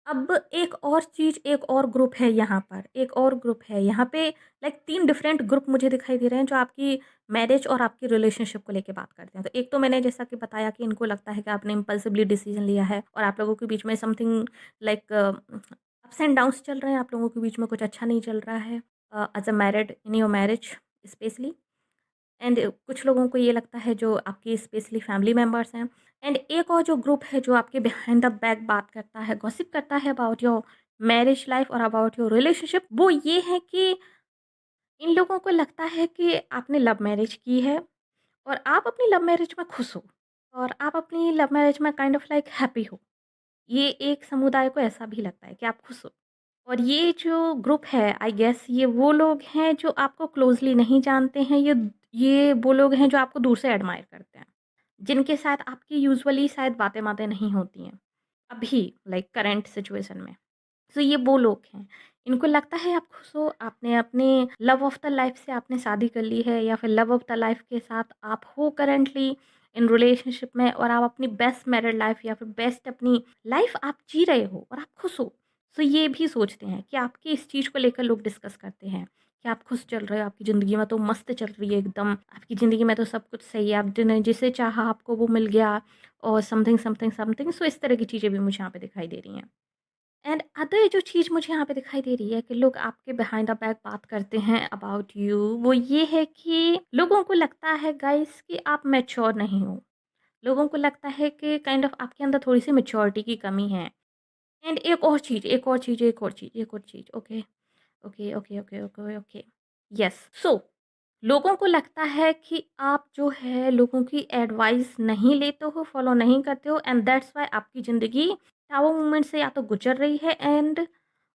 अब एक और चीज़, एक और ग्रुप है यहाँ पर, एक और ग्रुप है यहाँ पे, लाइक 3 डिफरेंट ग्रुप मुझे दिखाई दे रहे हैं जो आपकी मैरिज और आपकी रिलेशनशिप को लेके बात करते हैं। तो एक तो मैंने जैसा कि बताया कि इनको लगता है कि आपने इम्पल्सिवली डिसीजन लिया है और आप लोगों के बीच में something like ups and downs चल रहे हैं, आप लोगों के बीच में कुछ अच्छा नहीं चल रहा है as a married in your marriage specially. And कुछ लोगों को ये लगता है जो आपके स्पेशली फैमिली मेंबर्स हैं एंड एक और जो ग्रुप है जो आपके बिहाइंड द बैक बात करता है, गॉसिप करता है अबाउट योर मैरिज लाइफ और अबाउट योर रिलेशनशिप, वो ये है कि इन लोगों को लगता है कि आपने लव मैरिज की है और आप अपनी लव मैरिज में खुश हो और आप अपनी लव मैरिज में काइंड ऑफ लाइक हैप्पी हो। ये एक समुदाय को ऐसा भी लगता है कि आप खुश हो। और ये जो ग्रुप है आई गेस ये वो लोग हैं जो आपको क्लोज़ली नहीं जानते हैं, ये वो लोग हैं जो आपको दूर से एडमायर करते हैं, जिनके साथ आपकी यूजुअली शायद बातें-वातें नहीं होती हैं, अभी लाइक करंट सिचुएशन में। तो ये वो लोग हैं, इनको लगता है आप खुश हो, आपने अपने लव ऑफ द लाइफ से आपने शादी कर ली है या फिर लव ऑफ द लाइफ के साथ आप हो करंटली इन रिलेशनशिप में और आप अपनी बेस्ट मैरिड लाइफ या फिर बेस्ट अपनी लाइफ आप जी रहे हो और आप खुश हो। तो ये भी सोचते हैं कि आपकी इस चीज़ को लेकर लोग डिस्कस करते हैं कि आप खुश चल रहे हो, आपकी ज़िंदगी में तो मस्त चल रही है एकदम, आपकी ज़िंदगी में तो सब कुछ सही है, आपने जिसे चाहा आपको वो मिल गया और समथिंग, समथिंग, समथिंग। सो इस तरह की चीज़ें भी मुझे यहाँ पे दिखाई दे रही हैं। एंड अदर जो चीज़ मुझे यहाँ पे दिखाई दे रही है कि लोग आपके बिहाइंड द बैक बात करते हैं अबाउट यू, वो ये है कि लोगों को लगता है गाइस कि आप मैच्योर नहीं हो। लोगों को लगता है कि काइंड ऑफ आपके अंदर थोड़ी-सी मैच्योरिटी की कमी है। एंड एक और चीज़, एक और चीज़, एक और चीज़, एक और चीज़, okay, okay, okay, okay, okay, okay. Yes, so लोगों को लगता है कि आप जो है लोगों की एडवाइस नहीं लेते हो, फॉलो नहीं करते हो एंड दैट्स व्हाई आपकी ज़िंदगी टावर मूवमेंट से या तो गुज़र रही है एंड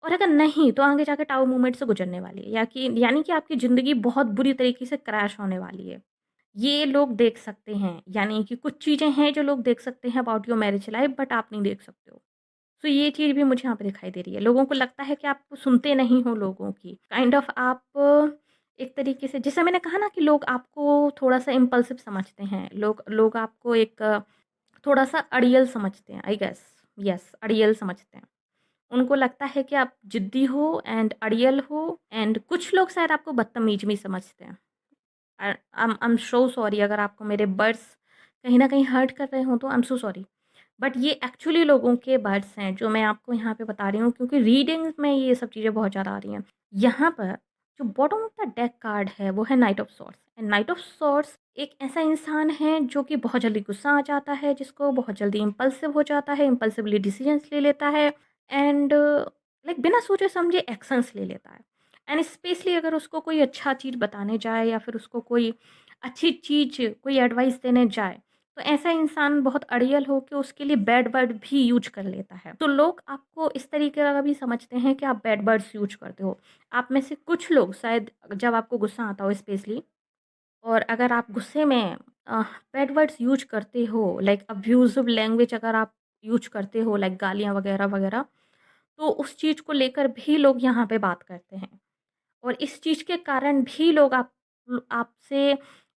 और अगर नहीं तो आगे जाके टावर मूवमेंट से गुज़रने वाली है, या कि यानी कि आपकी ज़िंदगी बहुत बुरी तरीके से क्रैश होने वाली है। ये लोग देख सकते हैं, यानी कि कुछ चीज़ें हैं जो लोग देख सकते हैं about your marriage life but आप नहीं देख सकते हो। तो ये चीज़ भी मुझे यहाँ पे दिखाई दे रही है। लोगों को लगता है कि आप सुनते नहीं हो लोगों की। काइंड ऑफ आप एक तरीके से जैसे मैंने कहा ना कि लोग आपको थोड़ा-सा इम्पल्सिव समझते हैं। लोग लोग आपको एक थोड़ा-सा अड़ियल समझते हैं आई गेस। येस, अड़ियल समझते हैं। उनको लगता है कि आप ज़िद्दी हो एंड अड़ियल हो एंड कुछ लोग शायद आपको बदतमीज़ भी समझते हैं। आई एम सो सॉरी अगर आपको मेरे वर्ड्स कहीं न कहीं हर्ट कर रहे हों तो I am so sorry. But ये एक्चुअली लोगों के वर्ड्स हैं जो मैं आपको यहाँ पे बता रही हूँ क्योंकि रीडिंग में ये सब चीज़ें बहुत ज़्यादा आ रही हैं। यहाँ पर जो bottom of the deck card है वो है night of swords and night of swords एक ऐसा इंसान है जो कि बहुत जल्दी गुस्सा आ जाता है, जिसको बहुत जल्दी इम्पल्सिव हो जाता है, इम्पल्सिवली डिसीजंस ले लेता है एंड लाइक बिना सोचे समझे एक्शंस ले लेता है। एंड स्पेशली अगर उसको कोई अच्छा चीज़ बताने जाए या फिर उसको कोई अच्छी चीज़ कोई एडवाइस देने जाए तो ऐसा इंसान बहुत अड़ियल हो कि उसके लिए बैड वर्ड भी यूज़ कर लेता है। तो लोग आपको इस तरीके का भी समझते हैं कि आप बैड वर्ड्स यूज़ करते हो। आप में से कुछ लोग शायद जब आपको गुस्सा आता हो स्पेशली और अगर आप गुस्से में बैड वर्ड्स यूज़ करते हो, लाइक अब्यूज़िव लैंग्वेज अगर आप यूज़ करते हो, लाइक गालियाँ वगैरह-वगैरह, तो उस चीज़ को लेकर भी लोग यहाँ पे बात करते हैं। और इस चीज़ के कारण भी लोग आपसे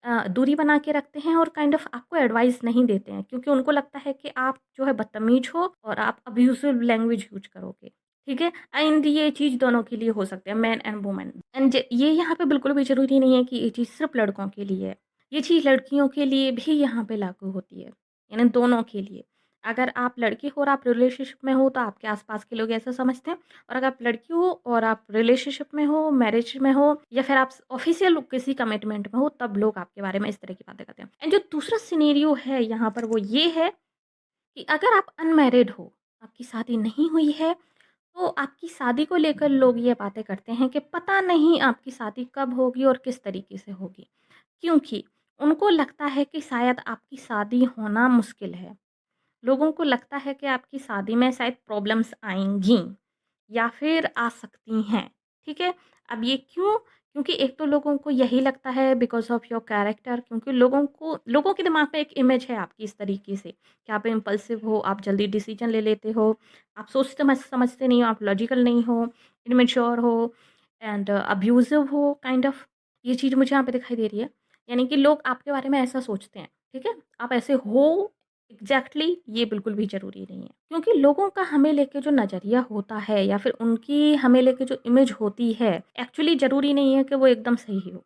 दूरी बना के रखते हैं और काइंड ऑफ आपको एडवाइस नहीं देते हैं क्योंकि उनको लगता है कि आप जो है बदतमीज हो और आप अब्यूसिव लैंग्वेज यूज करोगे। ठीक है, एंड ये चीज़ दोनों के लिए हो सकते हैं, मैन एंड वुमेन। एंड ये यहाँ पे बिल्कुल भी ज़रूरी नहीं है कि ये चीज़ सिर्फ लड़कों के लिए है, ये चीज़ लड़कियों के लिए भी यहाँ पे लागू होती है, यानी दोनों के लिए। अगर आप लड़की हो और आप रिलेशनशिप में हो तो आपके आसपास के लोग ऐसा समझते हैं, और अगर आप लड़की हो और आप रिलेशनशिप में हो, मैरिज में हो या फिर आप ऑफ़िशियल किसी कमिटमेंट में हो, तब लोग आपके बारे में इस तरह की बातें करते हैं। एंड जो दूसरा सिनेरियो है यहाँ पर वो ये है कि अगर आप अनमैरिड हो, आपकी शादी नहीं हुई है, तो आपकी शादी को लेकर लोग ये बातें करते हैं कि पता नहीं आपकी शादी कब होगी और किस तरीके से होगी। क्योंकि उनको लगता है कि शायद आपकी शादी होना मुश्किल है। लोगों को लगता है कि आपकी शादी में शायद प्रॉब्लम्स आएँगी या फिर आ सकती हैं, ठीक है? अब ये क्यों? क्योंकि एक तो लोगों को यही लगता है बिकॉज़ ऑफ़ योर कैरेक्टर, क्योंकि लोगों के दिमाग में एक इमेज है आपकी इस तरीके से कि आप इम्पल्सिव हो, आप जल्दी डिसीज़न ले लेते हो, आप सोचते समझते नहीं हो, आप लॉजिकल नहीं हो, इमैच्योर हो एंड अब्यूज़िव हो काइंड ऑफ़। ये चीज़ मुझे यहाँ पे दिखाई दे रही है। यानी कि लोग आपके बारे में ऐसा सोचते हैं, ठीक है? आप ऐसे हो एग्ज़ैक्टली ये बिल्कुल भी ज़रूरी नहीं है। क्योंकि लोगों का हमें लेके जो नज़रिया होता है या फिर उनकी हमें लेके जो इमेज होती है, एक्चुअली ज़रूरी नहीं है कि वो एकदम सही हो।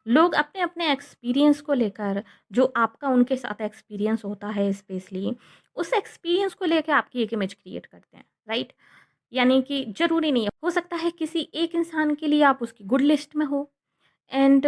लोग अपने-अपने एक्सपीरियंस को लेकर, जो आपका उनके साथ एक्सपीरियंस होता है स्पेशली, उस एक्सपीरियंस को लेके आपकी एक इमेज क्रिएट करते हैं, राइट? यानी कि ज़रूरी नहीं है, हो सकता है किसी एक इंसान के लिए आप उसकी गुड लिस्ट में हो एंड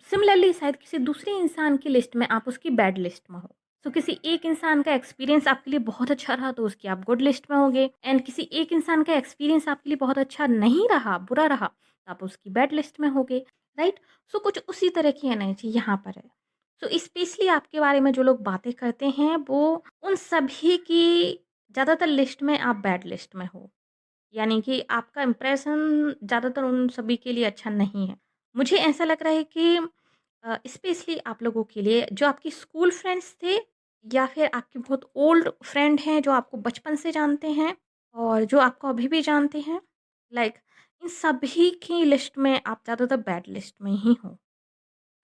सिमिलरली शायद किसी दूसरे इंसान की लिस्ट में आप उसकी बैड लिस्ट में हो। सो किसी एक इंसान का एक्सपीरियंस आपके लिए बहुत अच्छा रहा तो उसकी आप गुड लिस्ट में होंगे, एंड किसी एक इंसान का एक्सपीरियंस आपके लिए बहुत अच्छा नहीं रहा, बुरा रहा, तो आप उसकी बैड लिस्ट में होंगे, राइट? सो कुछ उसी तरह की एनर्जी यहाँ पर है। सो स्पेशली आपके बारे में जो लोग बातें करते हैं वो उन सभी की ज़्यादातर लिस्ट में आप बैड लिस्ट में हो। यानी कि आपका इम्प्रेशन ज़्यादातर उन सभी के लिए अच्छा नहीं है। मुझे ऐसा लग रहा है कि स्पेशली आप लोगों के लिए जो आपके स्कूल फ्रेंड्स थे या फिर आपके बहुत ओल्ड फ्रेंड हैं जो आपको बचपन से जानते हैं और जो आपको अभी भी जानते हैं, लाइक इन सभी की लिस्ट में आप ज़्यादातर बैड लिस्ट में ही हो।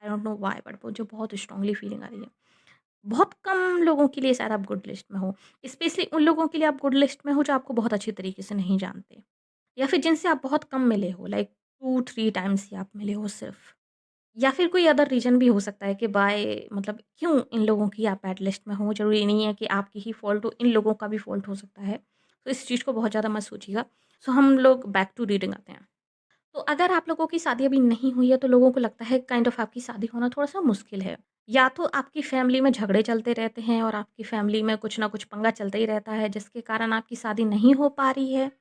I don't know why but मुझे बहुत स्ट्रांगली फीलिंग आ रही है। बहुत कम लोगों के लिए शायद आप गुड लिस्ट में हो। स्पेशली उन लोगों के लिए आप गुड लिस्ट में हो जो आपको बहुत अच्छी तरीके से नहीं जानते। या फिर जिनसे आप बहुत कम मिले हो, लाइक 2-3 टाइम्स ही आप मिले हो सिर्फ़। या फिर कोई अदर रीज़न भी हो सकता है कि बाय मतलब क्यों इन लोगों की आप बैड लिस्ट में हो, ज़रूरी नहीं है कि आपकी ही फ़ॉल्ट हो, इन लोगों का भी फ़ॉल्ट हो सकता है। तो इस चीज़ को बहुत ज़्यादा मत सोचिएगा। सो हम लोग बैक टू रीडिंग आते हैं। तो अगर आप लोगों की शादी अभी नहीं हुई है तो लोगों को लगता है काइंड ऑफ़ आपकी शादी होना थोड़ा-सा मुश्किल है। या तो आपकी फ़ैमिली में झगड़े चलते रहते हैं और आपकी फ़ैमिली में कुछ ना कुछ पंगा चलता ही रहता है जिसके कारण आपकी शादी नहीं हो पा रही है।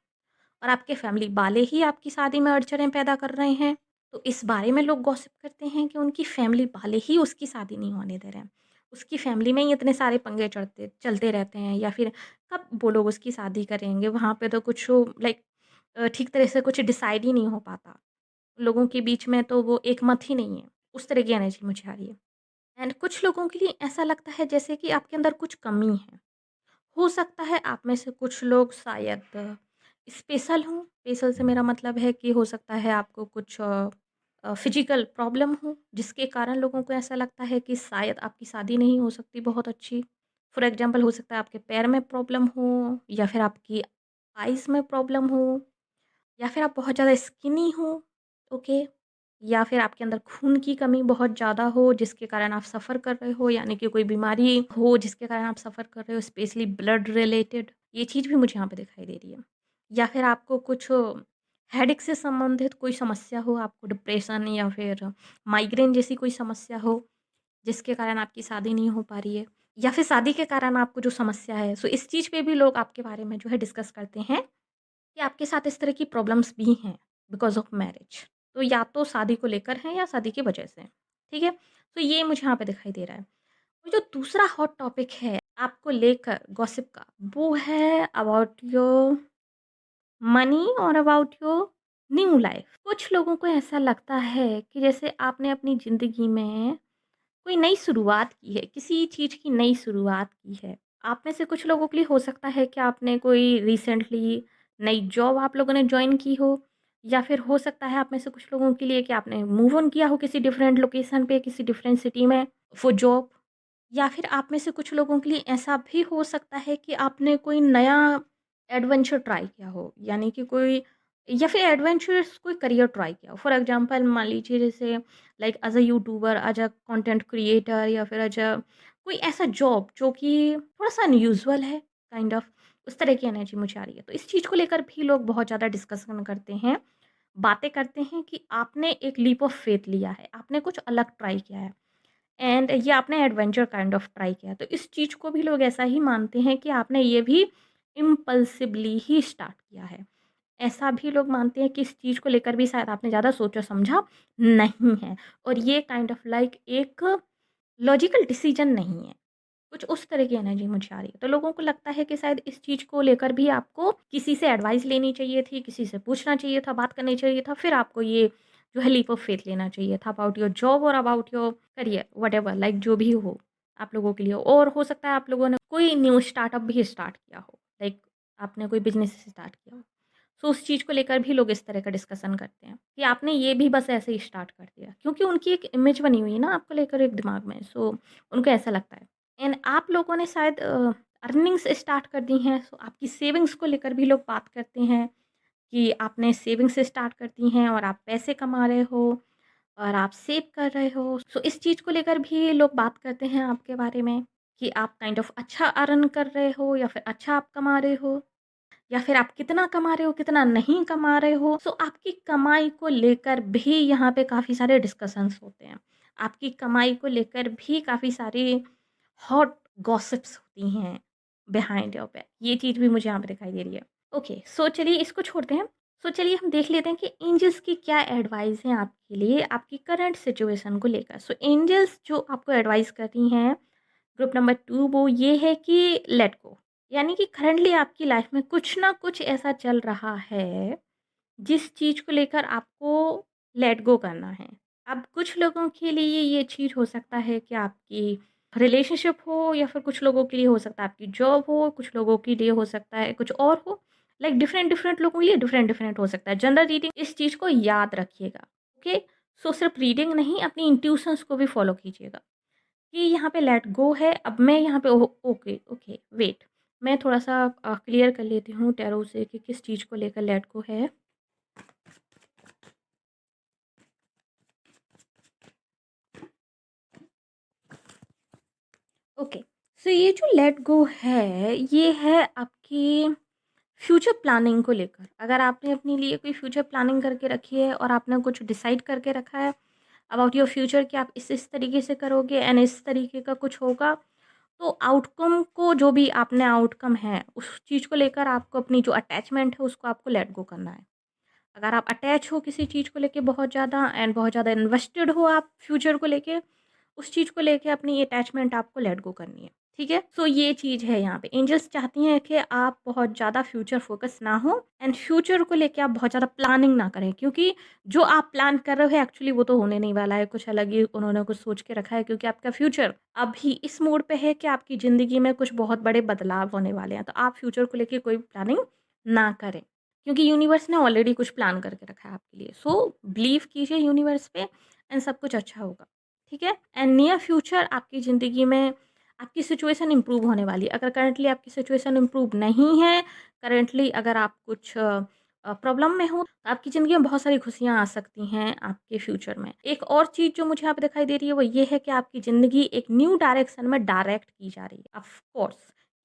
और आपके फैमिली वाले ही आपकी शादी में अड़चनें पैदा कर रहे हैं, तो इस बारे में लोग गॉसिप करते हैं कि उनकी फैमिली वाले ही उसकी शादी नहीं होने दे रहे हैं। उसकी फैमिली में ही इतने सारे पंगे चढ़ते चलते रहते हैं या फिर कब वो लोग उसकी शादी करेंगे, वहाँ पे तो कुछ लाइक ठीक तरह से कुछ डिसाइड ही नहीं हो पाता। लोगों के बीच में तो वो एक मत ही नहीं है। उस तरह की एनर्जी मुझे आ रही है। एंड कुछ लोगों के लिए ऐसा लगता है जैसे कि आपके अंदर कुछ कमी है। हो सकता है आप में से कुछ लोग शायद स्पेशल हों। स्पेशल से मेरा मतलब है कि हो सकता है आपको कुछ फिजिकल प्रॉब्लम हो जिसके कारण लोगों को ऐसा लगता है कि शायद आपकी शादी नहीं हो सकती बहुत अच्छी। फॉर एग्जांपल हो सकता है आपके पैर में प्रॉब्लम हो या फिर आपकी आइज़ में प्रॉब्लम हो या फिर आप बहुत ज़्यादा स्किनी हो, ओके? या फिर आपके अंदर खून की कमी बहुत ज़्यादा हो जिसके कारण आप सफ़र कर रहे हो, यानी कि कोई बीमारी हो जिसके कारण आप सफ़र कर रहे हो, स्पेशली ब्लड रिलेटेड, ये चीज़ भी मुझे यहाँ पे दिखाई दे रही है। या फिर आपको कुछ हेडेक से संबंधित कोई समस्या हो, आपको डिप्रेशन या फिर माइग्रेन जैसी कोई समस्या हो जिसके कारण आपकी शादी नहीं हो पा रही है, या फिर शादी के कारण आपको जो समस्या है, सो इस चीज़ पे भी लोग आपके बारे में जो है डिस्कस करते हैं कि आपके साथ इस तरह की प्रॉब्लम्स भी हैं बिकॉज़ ऑफ मैरिज। तो या तो शादी को लेकर है या शादी की वजह से, ठीक है? तो ये मुझे यहाँ पे दिखाई दे रहा है। और जो दूसरा हॉट टॉपिक है आपको लेकर गॉसिप का, वो है अबाउट योर मनी और अबाउट योर न्यू लाइफ़। कुछ लोगों को ऐसा लगता है कि जैसे आपने अपनी ज़िंदगी में कोई नई शुरुआत की है, किसी चीज़ की नई शुरुआत की है। आप में से कुछ लोगों के लिए हो सकता है कि आपने कोई रिसेंटली नई जॉब आप लोगों ने जॉइन की हो, या फिर हो सकता है आप में से कुछ लोगों के लिए कि आपने मूव ऑन किया हो किसी डिफरेंट लोकेशन पे, किसी डिफरेंट सिटी में फॉर जॉब। या फिर आप में से कुछ लोगों के लिए ऐसा भी हो सकता है कि आपने कोई नया एडवेंचर ट्राई किया हो, यानी कि कोई या फिर एडवेंचरस कोई करियर ट्राई किया हो। फॉर एग्जांपल मान लीजिए जैसे like as a YouTuber, as a content creator, या फिर एज अ कोई ऐसा जॉब जो कि थोड़ा सा अनयूजुअल है, काइंड ऑफ उस तरह की एनर्जी मुझे आ रही है। तो इस चीज़ को लेकर भी लोग बहुत ज़्यादा डिस्कशन करते हैं, बातें करते हैं कि आपने एक लीप ऑफ फेथ लिया है, आपने कुछ अलग ट्राई किया है, एंड ये आपने एडवेंचर काइंड ऑफ ट्राई किया। तो इस चीज़ को भी लोग ऐसा ही मानते हैं कि आपने ये भी इम्पल्सिवली ही स्टार्ट किया है। ऐसा भी लोग मानते हैं कि इस चीज़ को लेकर भी शायद आपने ज़्यादा सोचा-समझा नहीं है और ये काइंड ऑफ लाइक एक लॉजिकल डिसीजन नहीं है। कुछ उस तरह की एनर्जी मुझे आ रही है। तो लोगों को लगता है कि शायद इस चीज़ को लेकर भी आपको किसी से एडवाइस लेनी चाहिए थी, किसी से पूछना चाहिए था, बात करनी चाहिए था, फिर आपको ये जो है लीप ऑफ फेथ लेना चाहिए था अबाउट योर जॉब और about your career, whatever like जो भी हो आप लोगों के लिए। और हो सकता है आप लोगों ने कोई न्यू स्टार्टअप भी स्टार्ट किया हो, लाइक आपने कोई बिज़नेस स्टार्ट किया हो। सो उस चीज़ को लेकर भी लोग इस तरह का डिस्कशन करते हैं कि आपने ये भी बस ऐसे ही स्टार्ट कर दिया, क्योंकि उनकी एक इमेज बनी हुई है ना आपको लेकर एक दिमाग में, सो उनको ऐसा लगता है। एंड आप लोगों ने शायद अर्निंग्स स्टार्ट कर दी हैं, सो आपकी सेविंग्स को लेकर भी लोग बात करते हैं कि आपने सेविंग्स स्टार्ट कर दी हैं और आप पैसे कमा रहे हो और आप सेव कर रहे हो। सो इस चीज़ को लेकर भी लोग बात करते हैं आपके बारे में कि आप काइंड ऑफ अच्छा अर्न कर रहे हो या फिर अच्छा आप कमा रहे हो, या फिर आप कितना कमा रहे हो, कितना नहीं कमा रहे हो। सो आपकी कमाई को लेकर भी यहाँ पे काफ़ी सारे डिस्कशंस होते हैं। आपकी कमाई को लेकर भी काफ़ी सारी हॉट गॉसिप्स होती हैं बिहाइंड योर बैक, ये चीज़ भी मुझे यहाँ पे दिखाई दे रही है। ओके, सो चलिए इसको छोड़ते हैं। सो चलिए हम देख लेते हैं कि एंजल्स की क्या एडवाइस है आपके लिए आपकी करंट सिचुएशन को लेकर। सो एंजल्स जो आपको एडवाइस कर रही हैं, ग्रुप नंबर 2, वो ये है कि लेट गो। यानी कि करंटली आपकी लाइफ में कुछ ना कुछ ऐसा चल रहा है जिस चीज़ को लेकर आपको लेट गो करना है। अब कुछ लोगों के लिए ये चीज़ हो सकता है कि आपकी रिलेशनशिप हो, या फिर कुछ लोगों के लिए हो सकता है आपकी जॉब हो, कुछ लोगों के लिए हो सकता है कुछ और हो। लाइक डिफरेंट डिफरेंट लोगों के लिए डिफरेंट डिफरेंट हो सकता है। जनरल रीडिंग, इस चीज़ को याद रखिएगा। ओके, सो सिर्फ रीडिंग नहीं, अपनी इंट्यूशंस को भी फॉलो कीजिएगा कि यहाँ पे लेट गो है। अब मैं यहाँ पे ओके ओके वेट, मैं थोड़ा सा क्लियर कर लेती हूँ टैरो से कि किस चीज़ को लेकर लेट गो है। ओके, सो ये जो लेट गो है, ये है आपकी फ्यूचर प्लानिंग को लेकर। अगर आपने अपने लिए कोई फ्यूचर प्लानिंग करके रखी है और आपने कुछ डिसाइड करके रखा है अबाउट योर फ्यूचर कि आप इस तरीके से करोगे एंड इस तरीके का कुछ होगा, तो आउटकम को, जो भी आपने आउटकम है उस चीज़ को लेकर आपको अपनी जो अटैचमेंट है उसको आपको लेट गो करना है। अगर आप अटैच हो किसी चीज़ को लेके बहुत ज़्यादा एंड बहुत ज़्यादा इन्वेस्टेड हो आप फ्यूचर को लेके, उस चीज़ को लेके अपनी अटैचमेंट आपको लेट गो करनी है। ठीक है? सो ये चीज़ है यहाँ पे। एंजल्स चाहती हैं कि आप बहुत ज़्यादा फ्यूचर फ़ोकस ना हो एंड फ्यूचर को लेके आप बहुत ज़्यादा प्लानिंग ना करें, क्योंकि जो आप प्लान कर रहे हो एक्चुअली वो तो होने नहीं वाला है। कुछ अलग ही उन्होंने कुछ सोच के रखा है, क्योंकि आपका फ्यूचर अभी इस मोड़ पे है कि आपकी ज़िंदगी में कुछ बहुत बड़े बदलाव होने वाले हैं। तो आप फ्यूचर को लेके कोई प्लानिंग ना करें, क्योंकि यूनिवर्स ने ऑलरेडी कुछ प्लान करके रखा है आपके लिए। सो बिलीव कीजिए यूनिवर्स पे एंड सब कुछ अच्छा होगा। ठीक है? एंड नियर फ्यूचर आपकी ज़िंदगी में आपकी सिचुएशन इम्प्रूव होने वाली है। अगर करंटली आपकी सिचुएशन इम्प्रूव नहीं है, करंटली अगर आप कुछ प्रॉब्लम में हो, तो आपकी ज़िंदगी में बहुत सारी खुशियाँ आ सकती हैं आपके फ्यूचर में। एक और चीज़ जो मुझे यहाँ पे दिखाई दे रही है वो ये है कि आपकी ज़िंदगी एक न्यू डायरेक्शन में डायरेक्ट की जा रही है। ऑफ कोर्स,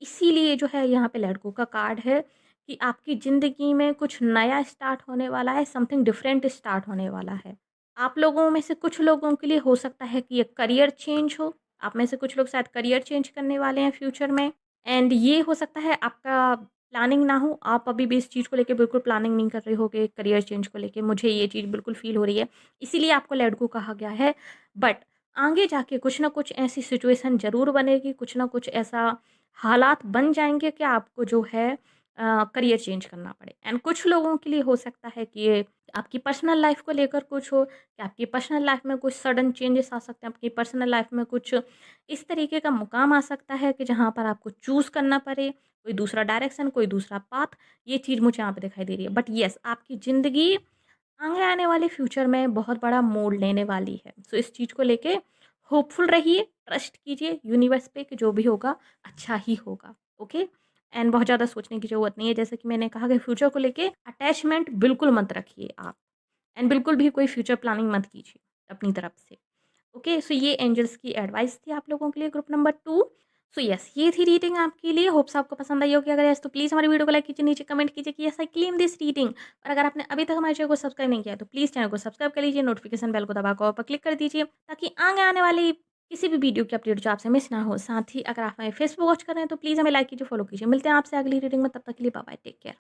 इसीलिए जो है यहाँ पे लड़कों का कार्ड है कि आपकी ज़िंदगी में कुछ नया स्टार्ट होने वाला है, समथिंग डिफरेंट स्टार्ट होने वाला है। आप लोगों में से कुछ लोगों के लिए हो सकता है कि ये करियर चेंज हो। आप में से कुछ लोग शायद करियर चेंज करने वाले हैं फ्यूचर में, एंड ये हो सकता है आपका प्लानिंग ना हो। आप अभी भी इस चीज़ को लेके बिल्कुल प्लानिंग नहीं कर रहे हो कि करियर चेंज को लेके। मुझे ये चीज़ बिल्कुल फ़ील हो रही है, इसीलिए आपको लेट गो कहा गया है। बट आगे जाके कुछ ना कुछ ऐसी सिचुएशन ज़रूर बनेगी, कुछ ना कुछ ऐसा हालात बन जाएँगे कि आपको जो है करियर चेंज करना पड़े। एंड कुछ लोगों के लिए हो सकता है कि ये आपकी पर्सनल लाइफ़ को लेकर कुछ हो, कि आपकी पर्सनल लाइफ़ में कुछ सडन चेंजेस आ सकते हैं, आपकी पर्सनल लाइफ़ में कुछ इस तरीके का मुकाम आ सकता है कि जहाँ पर आपको चूज़ करना पड़े, कोई दूसरा डायरेक्शन, कोई दूसरा पाथ। ये चीज़ मुझे यहाँ पे दिखाई दे रही है। बट येस, आपकी ज़िंदगी आगे आने वाले फ्यूचर में बहुत बड़ा मोड़ लेने वाली है। सो इस चीज़ को लेके होपफुल रहिए, ट्रस्ट कीजिए यूनिवर्स पे कि जो भी होगा अच्छा ही होगा। ओके? एंड बहुत ज़्यादा सोचने की ज़रूरत नहीं है। जैसे कि मैंने कहा कि फ्यूचर को लेके अटैचमेंट बिल्कुल मत रखिए आप, एंड बिल्कुल भी कोई फ्यूचर प्लानिंग मत कीजिए अपनी तरफ से। ओके, सो ये एंजल्स की एडवाइस थी आप लोगों के लिए, ग्रुप नंबर 2। सो यस, ये थी रीडिंग आपके लिए। होप्स आपको पसंद आई होगी। अगर यस, तो प्लीज़ हमारी वीडियो को लाइक कीजिए, नीचे कमेंट कीजिए कि yes I claim this reading. और अगर आपने अभी तक हमारे चैनल को सब्सक्राइब नहीं किया है, तो प्लीज़ चैनल को सब्सक्राइब कर लीजिए, नोटिफिकेशन बेल को दबाकर ऑल पर क्लिक कर दीजिए, ताकि आगे आने वाली किसी भी वीडियो की अपडेट जो आपसे मिस ना हो। साथ ही अगर आप हमें फेसबुक वॉच कर रहे हैं, तो प्लीज़ हमें लाइक कीजिए, फॉलो कीजिए। मिलते हैं आपसे अगली रीडिंग में, तब तक के लिए बाय बाय, टेक केयर।